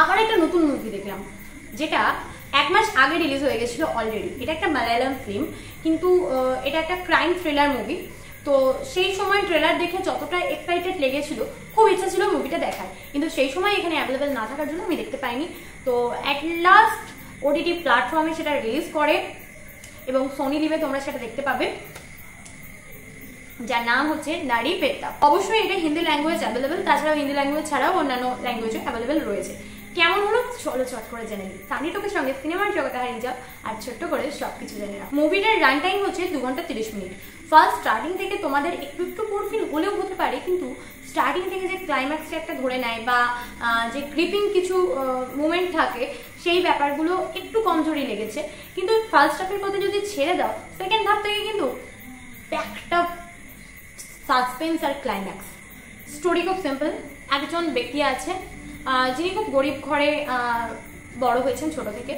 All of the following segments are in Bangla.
আবার একটা নতুন মুভি দেখলাম, যেটা 1 মাস আগে রিলিজ হয়ে গেছিল অলরেডি। এটা একটা মালায়ালাম ফিল্ম, কিন্তু এটা একটা ক্রাইম থ্রিলার মুভি। তো সেই সময় ট্রেলার দেখে যতটা এক্সাইটেড লেগেছিল, খুব ইচ্ছা ছিল মুভিটা দেখার, কিন্তু সেই সময় এখানে অ্যাভেলেবেল না থাকার জন্য আমি দেখতে পাইনি। তো অ্যাট লাস্ট ওটিটি প্ল্যাটফর্মে সেটা রিলিজ করে এবং সোনি লিভে তোমরা সেটা দেখতে পাবে, যার নাম হচ্ছে নারী পেত্তা। অবশ্যই এটা হিন্দি ল্যাঙ্গুয়েজ অ্যাভেলেবেল, তাছাড়াও হিন্দি ল্যাঙ্গুয়েজ ছাড়াও অন্যান্য ল্যাঙ্গুয়েজও অ্যাভেলেবেল রয়েছে। কেমন হলো চলো চট করে জেনে নিই। সানি টকের সঙ্গে সিনেমার জগতে হারিয়ে যাও আর ছোট্ট করে সবকিছু জেনে নাও। মুভিটার রান টাইম হচ্ছে 2 ঘন্টা 30 মিনিট। ফার্স্ট স্টার্টিং থেকে তোমাদের একটু বোর ফিল হলেও হতে পারে, কিন্তু স্টার্টিং থেকে যে ক্লাইম্যাক্সটা একটা ধরে নেয় বা যে গ্রিপিং কিছু মুভমেন্ট থাকে, সেই ব্যাপারগুলো একটু কমজোরি লেগেছে। কিন্তু ফার্স্ট হাফের কথা যদি ছেড়ে দাও, সেকেন্ড হাফ থেকে কিন্তু একটা সাসপেন্স আর ক্লাইম্যাক্স। স্টোরি খুব সিম্পল। একজন ব্যক্তি আছে যিনি খুব গরিব ঘরে বড় হয়েছেন ছোট থেকে।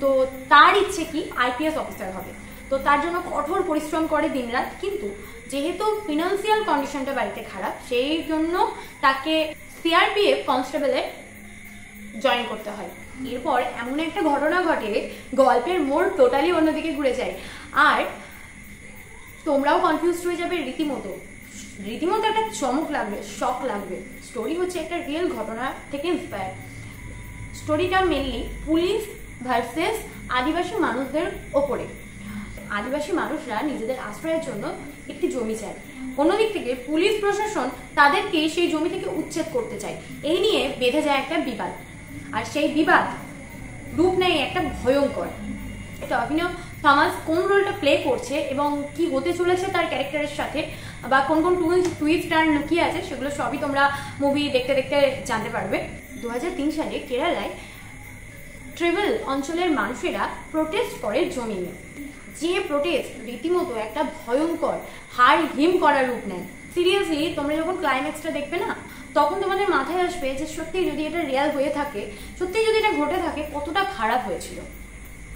তো তার ইচ্ছে কি আইপিএস অফিসার হবে। তো তার জন্য কঠোর পরিশ্রম করে দিনরাত, কিন্তু যেহেতু ফিনান্সিয়াল কন্ডিশনটা বাড়িতে খারাপ, সেই জন্য তাকে সিআরপিএফ কনস্টেবলে জয়েন করতে হয়। এরপর এমন একটা ঘটনা ঘটে, গল্পের মোড় টোটালি অন্যদিকে ঘুরে যায়, আর তোমরাও কনফিউজ হয়ে যাবে রীতিমতো একটা চমক লাগবে, শক লাগবে। স্টোরি হচ্ছে একটা রিয়েল ঘটনা থেকে ইন্সপায়ার। স্টোরিটা মেনলি পুলিশ ভার্সেস আদিবাসী মানুষদের ওপরে। আদিবাসী মানুষরা নিজেদের আশ্রয়ের জন্য একটি জমি চায়, অন্যদিক থেকে পুলিশ প্রশাসন তাদেরকে সেই জমি থেকে উচ্ছেদ করতে চায়। এই নিয়ে বেঁধে যায় একটা বিবাদ, আর সেই বিবাদ রূপ নেয় একটা ভয়ঙ্কর। এটা অভিনব থমাস কোন রোলটা প্লে করছে এবং কি হতে চলেছে তার ক্যারেক্টারের সাথে, বা কোন কোন টুইস্ট টার্ন লুকিয়ে আছে, সেগুলো সবই তোমরা মুভি দেখতে দেখতে জানতে পারবে। 2003 সালে কেরালায় ট্রাইবাল অঞ্চলের মানুষেরা প্রোটেস্ট করে জমি নিয়ে। যে প্রোটেস্ট রীতিমতো একটা ভয়ঙ্কর হাড় হিম করার রূপ নেয়। সিরিয়াসলি তোমরা যখন ক্লাইম্যাক্সটা দেখবে না, তখন তোমাদের মাথায় আসবে যে সত্যি যদি এটা রিয়াল হয়ে থাকে, সত্যি যদি এটা ঘটে থাকে, কতটা খারাপ হয়েছিল।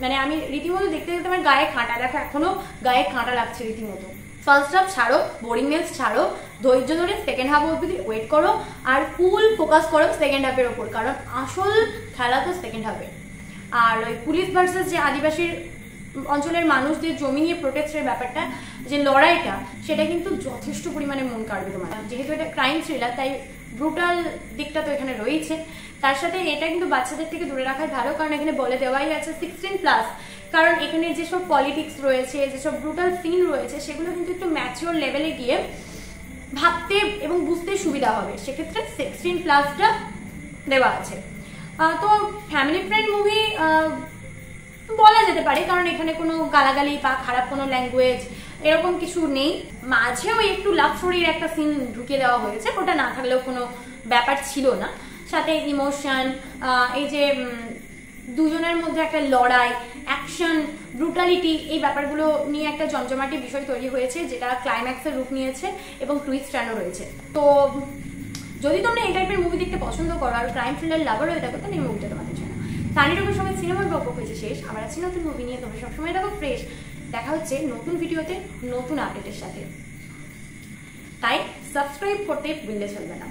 মানে আমি রীতিমতো দেখতে দেখতে আমার গায়ে কাঁটা, দেখো এখনো গায়ে কাঁটা লাগছে রীতিমতো। ফার্স্ট হাফ ছাড়ো, বোরিংনেস ছাড়ো, ধৈর্য ধরে সেকেন্ড হাফ অবধি ওয়েট করো, আর ফুল ফোকাস করো সেকেন্ড হাফের ওপর, কারণ আসল খেলা তো সেকেন্ড হাফে। আর ওই পুলিশ ভার্সেস যে আদিবাসী অঞ্চলের মানুষদের জমি নিয়ে প্রোটেস্টের ব্যাপারটা, যে লড়াইটা, সেটা কিন্তু যথেষ্ট পরিমাণে মন কাড়বে তোমার। যেহেতু এটা ক্রাইম থ্রিলার, তাই ব্রুটাল দিকটা তো এখানে রয়েছে। তার সাথে এটা কিন্তু বাচ্চাদের থেকে দূরে রাখাই ভালো, কারণ এখানে বলে দেওয়াই আছে 16+। কারণ এখানে যেসব পলিটিক্স রয়েছে, যেসব ব্রুটাল সিন রয়েছে, সেগুলো কিন্তু একটু ম্যাচিওর লেভেলে গিয়ে ভাবতে এবং বুঝতে সুবিধা হবে, সেক্ষেত্রে 16+টা দেওয়া আছে। তো ফ্যামিলি ফ্রেন্ড মুভি বলা যেতে পারে, কারণ এখানে কোনো গালাগালি বা খারাপ কোনো ল্যাঙ্গুয়েজ এরকম কিছু নেই। মাঝেও একটু লাভ স্টোরির একটা সিন ঢুকিয়ে দেওয়া হয়েছে, ওটা না থাকলেও কোনো ব্যাপার ছিল না। সাথে ইমোশন, এই যে দুজনের মধ্যে একটা লড়াই, অ্যাকশন, ব্রুটালিটি, এই ব্যাপারগুলো নিয়ে একটা জমজমাটি বিষয় তৈরি হয়েছে, যেটা ক্লাইম্যাক্সের রূপ নিয়েছে এবং টুইস্ট টার্নও রয়েছে। তো যদি তোমরা এই টাইপের মুভি দেখতে পছন্দ করো আর ক্রাইম থ্রিলার লাভার হয়ে থাকো, তাহলে এই মুভিটা তোমাদের জন্য। সানি টকের সঙ্গে সিনেমার গল্প হয়েছে শেষ, আবার আছি নতুন মুভি নিয়ে। তোমরা সবসময় দেখো ফ্রেশ। দেখা হচ্ছে নতুন ভিডিওতে নতুন আপডেটের সাথে, তাই সাবস্ক্রাইব করতে ভুললে চলবে না।